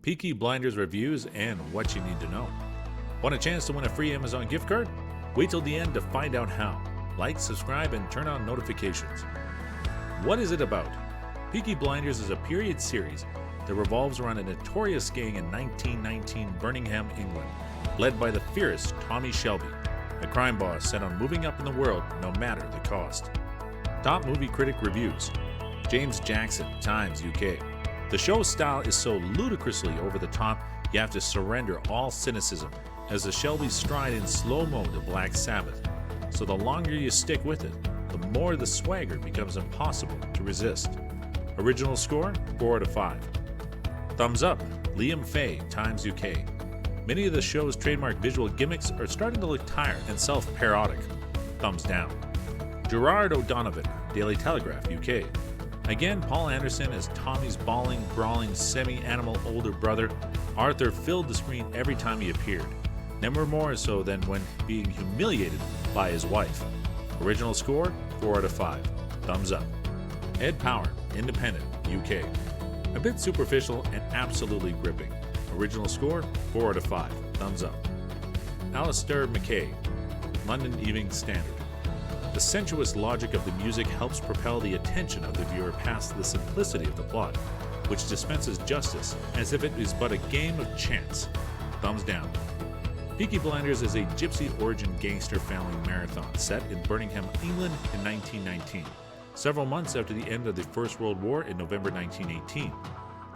Peaky Blinders reviews, and what you need to know. Want a chance to win a free Amazon gift card? Wait till the end to find out how. Like, subscribe, and turn on notifications. What is it about? Peaky Blinders is a period series that revolves around a notorious gang in 1919 Birmingham, England, led by the fierce Thomas Shelby, a crime boss set on moving up in the world no matter the cost. Top movie critic reviews. James Jackson, Times UK. The show's style is so ludicrously over the top, you have to surrender all cynicism as the Shelbys stride in slow-mo to Black Sabbath. So the longer you stick with it, the more the swagger becomes impossible to resist. Original score, 4 out of 5. Thumbs up, Liam Fay, Times UK. Many of the show's trademark visual gimmicks are starting to look tired and self-parodic. Thumbs down. Gerard O'Donovan, Daily Telegraph, UK. Again, Paul Anderson as Tommy's bawling, brawling, semi-animal older brother, Arthur filled the screen every time he appeared, never more so than when being humiliated by his wife. Original score, 4 out of 5. Thumbs up. Ed Power, Independent, UK. A bit superficial and absolutely gripping. Original score, 4 out of 5. Thumbs up. Alistair McCabe, London Evening Standard. The sensuous logic of the music helps propel the attention of the viewer past the simplicity of the plot, which dispenses justice as if it is but a game of chance. Thumbs down. Peaky Blinders is a gypsy origin gangster family marathon set in Birmingham, England in 1919, several months after the end of the First World War in November 1918.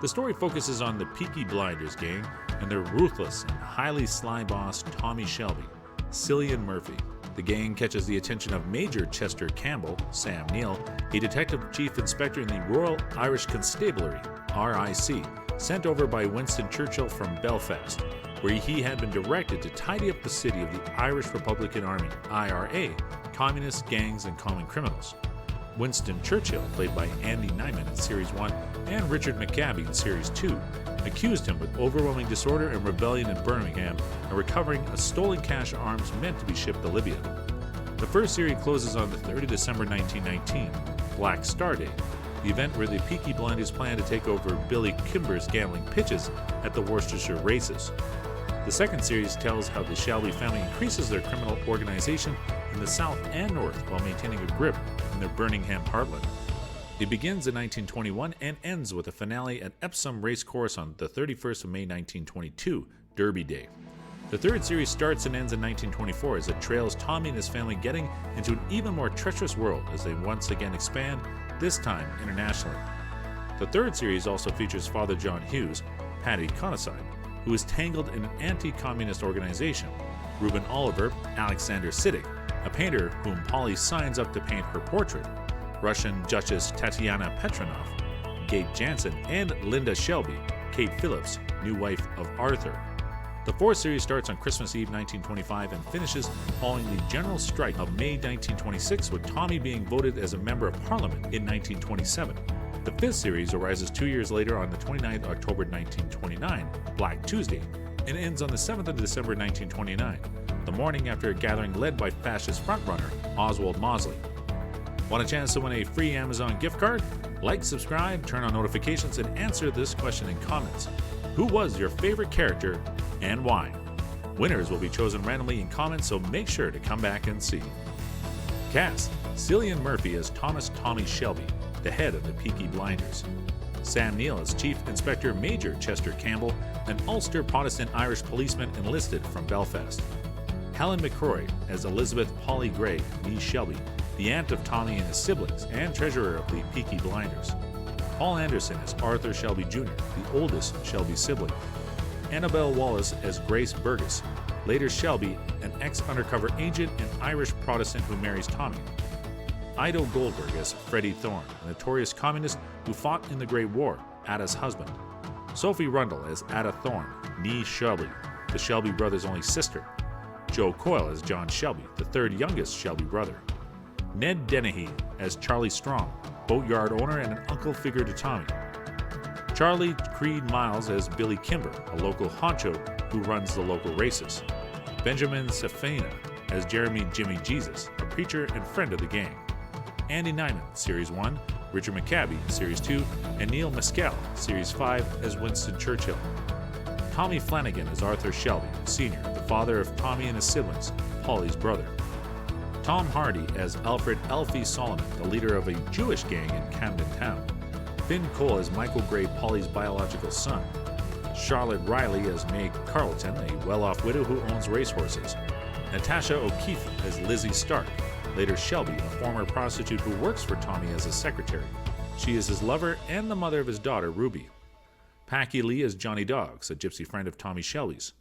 The story focuses on the Peaky Blinders gang and their ruthless and highly sly boss Thomas Shelby, Cillian Murphy. The gang catches the attention of Major Chester Campbell, Sam Neill, a detective chief inspector in the Royal Irish Constabulary, RIC, sent over by Winston Churchill from Belfast, where he had been directed to tidy up the city of the Irish Republican Army, IRA, communists, gangs, and common criminals. Winston Churchill, played by Andy Nyman in Series 1, and Richard McCabe in Series 2, accused him with overwhelming disorder and rebellion in Birmingham and recovering a stolen cache of arms meant to be shipped to Libya. The first series closes on the 3rd of December 1919, Black Star Day, the event where the Peaky Blinders plan to take over Billy Kimber's gambling pitches at the Worcestershire races. The second series tells how the Shelby family increases their criminal organization in the south and north while maintaining a grip in their Birmingham heartland. It begins in 1921 and ends with a finale at Epsom Racecourse on the 31st of May 1922, Derby Day. The third series starts and ends in 1924 as it trails Tommy and his family getting into an even more treacherous world as they once again expand, this time internationally. The third series also features Father John Hughes, Paddy Conaside, who is tangled in an anti-communist organization, Reuben Oliver, Alexander Siddig, a painter whom Polly signs up to paint her portrait, Russian Duchess Tatiana Petronov, Gabe Jansen, and Linda Shelby, Kate Phillips, new wife of Arthur. The fourth series starts on Christmas Eve 1925 and finishes following the general strike of May 1926, with Tommy being voted as a member of Parliament in 1927. The fifth series arises 2 years later on the 29th of October 1929, Black Tuesday, and ends on the 7th of December 1929, the morning after a gathering led by fascist frontrunner Oswald Mosley. Want a chance to win a free Amazon gift card? Like, subscribe, turn on notifications, and answer this question in comments. Who was your favorite character and why? Winners will be chosen randomly in comments, so make sure to come back and see. Cast: Cillian Murphy as Thomas Tommy Shelby, the head of the Peaky Blinders. Sam Neill as Chief Inspector Major Chester Campbell, an Ulster Protestant Irish policeman enlisted from Belfast. Helen McCrory as Elizabeth Polly Gray, niece Shelby, the aunt of Tommy and his siblings, and treasurer of the Peaky Blinders. Paul Anderson as Arthur Shelby Jr., the oldest Shelby sibling. Annabelle Wallis as Grace Burgess, later Shelby, an ex-undercover agent and Irish Protestant who marries Tommy. Iddo Goldberg as Freddie Thorne, a notorious communist who fought in the Great War, Ada's husband. Sophie Rundle as Ada Thorne, niece Shelby, the Shelby brothers' only sister. Joe Coyle as John Shelby, the third youngest Shelby brother. Ned Dennehy as Charlie Strong, boatyard owner and an uncle figure to Tommy. Charlie Creed Miles as Billy Kimber, a local honcho who runs the local races. Benjamin Safina as Jeremy Jimmy Jesus, a preacher and friend of the gang. Andy Nyman, Series 1, Richard McCabe, Series 2, and Neil Maskell, Series 5, as Winston Churchill. Tommy Flanagan as Arthur Shelby, Sr., the father of Tommy and his siblings, Polly's brother. Tom Hardy as Alfred Alfie Solomon, the leader of a Jewish gang in Camden Town. Finn Cole as Michael Gray, Polly's biological son. Charlotte Riley as Mae Carleton, a well-off widow who owns racehorses. Natasha O'Keefe as Lizzie Stark, later Shelby, a former prostitute who works for Tommy as a secretary. She is his lover and the mother of his daughter, Ruby. Packy Lee as Johnny Dogs, a gypsy friend of Tommy Shelby's.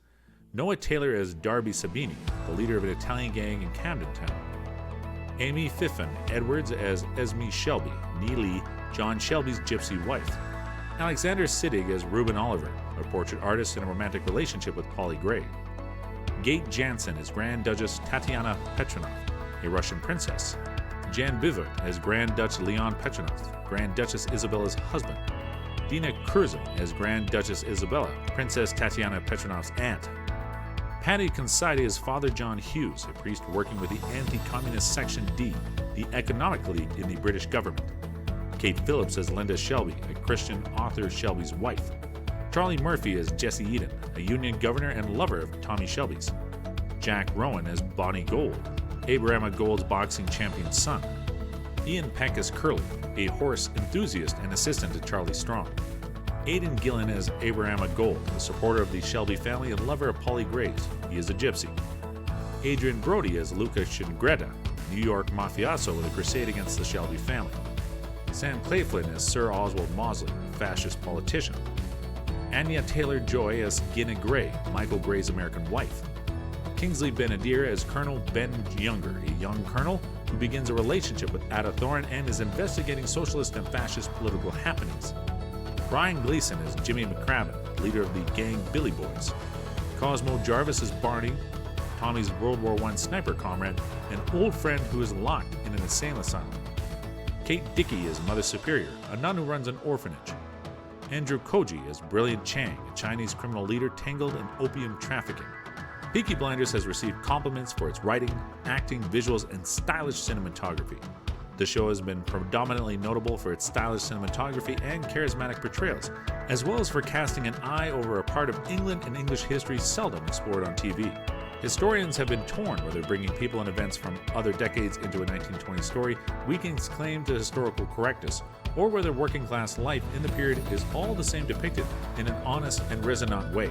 Noah Taylor as Darby Sabini, the leader of an Italian gang in Camden Town. Aimee-Ffion Edwards as Esme Shelby, Neill, John Shelby's gypsy wife. Alexander Siddig as Reuben Oliver, a portrait artist in a romantic relationship with Polly Gray. Gate Jansen as Grand Duchess Tatiana Petronov, a Russian princess. Jan Bivert as Grand Duchess Leon Petronov, Grand Duchess Isabella's husband. Dina Curzon as Grand Duchess Isabella, Princess Tatiana Petronov's aunt. Paddy Considine as Father John Hughes, a priest working with the anti-communist Section D, the economic league in the British government. Kate Phillips as Linda Shelby, a Christian Arthur Shelby's wife. Charlie Murphy as Jesse Eden, a Union governor and lover of Tommy Shelby's. Jack Rowan as Bonnie Gold, Abraham Gold's boxing champion's son. Ian Peck as Curly, a horse enthusiast and assistant to Charlie Strong. Aidan Gillen as Abraham Gold, a supporter of the Shelby family and lover of Polly Gray's. He is a gypsy. Adrian Brody as Luca Shingretta, New York mafioso with a crusade against the Shelby family. Sam Claflin as Sir Oswald Mosley, a fascist politician. Anya Taylor-Joy as Gina Gray, Michael Gray's American wife. Kingsley Ben-Adir as Colonel Ben Younger, a young colonel who begins a relationship with Iddo Thorne and is investigating socialist and fascist political happenings. Brian Gleason as Jimmy McCraven, leader of the gang Billy Boys. Cosmo Jarvis as Barney, Tommy's World War I sniper comrade, an old friend who is locked in an insane asylum. Kate Dickey as Mother Superior, a nun who runs an orphanage. Andrew Koji as Brilliant Chang, a Chinese criminal leader tangled in opium trafficking. Peaky Blinders has received compliments for its writing, acting, visuals, and stylish cinematography. The show has been predominantly notable for its stylish cinematography and charismatic portrayals, as well as for casting an eye over a part of England and English history seldom explored on TV. Historians have been torn whether bringing people and events from other decades into a 1920s story weakens claim to historical correctness, or whether working-class life in the period is all the same depicted in an honest and resonant way.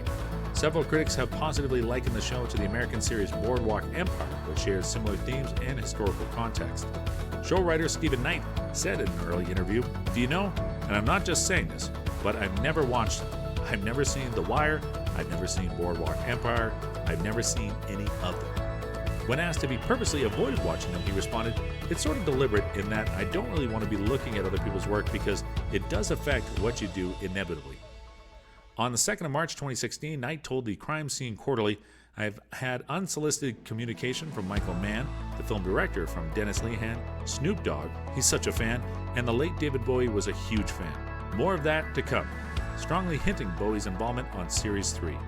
Several critics have positively likened the show to the American series Boardwalk Empire, which shares similar themes and historical context. Show writer Stephen Knight said in an early interview, "Do you know, and I'm not just saying this, but I've never watched them. I've never seen The Wire, I've never seen Boardwalk Empire, I've never seen any of them." When asked if he purposely avoided watching them, he responded, "It's sort of deliberate in that I don't really want to be looking at other people's work because it does affect what you do inevitably." On the 2nd of March 2016, Knight told the Crime Scene Quarterly, "I've had unsolicited communication from Michael Mann, the film director, from Dennis Lehan, Snoop Dogg, he's such a fan, and the late David Bowie was a huge fan. More of that to come," strongly hinting Bowie's involvement on Series 3.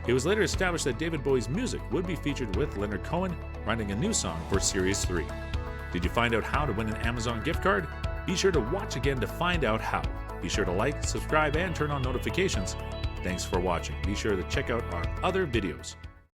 It was later established that David Bowie's music would be featured with Leonard Cohen, writing a new song for Series 3. Did you find out how to win an Amazon gift card? Be sure to watch again to find out how. Be sure to like, subscribe, and turn on notifications. Thanks for watching. Be sure to check out our other videos.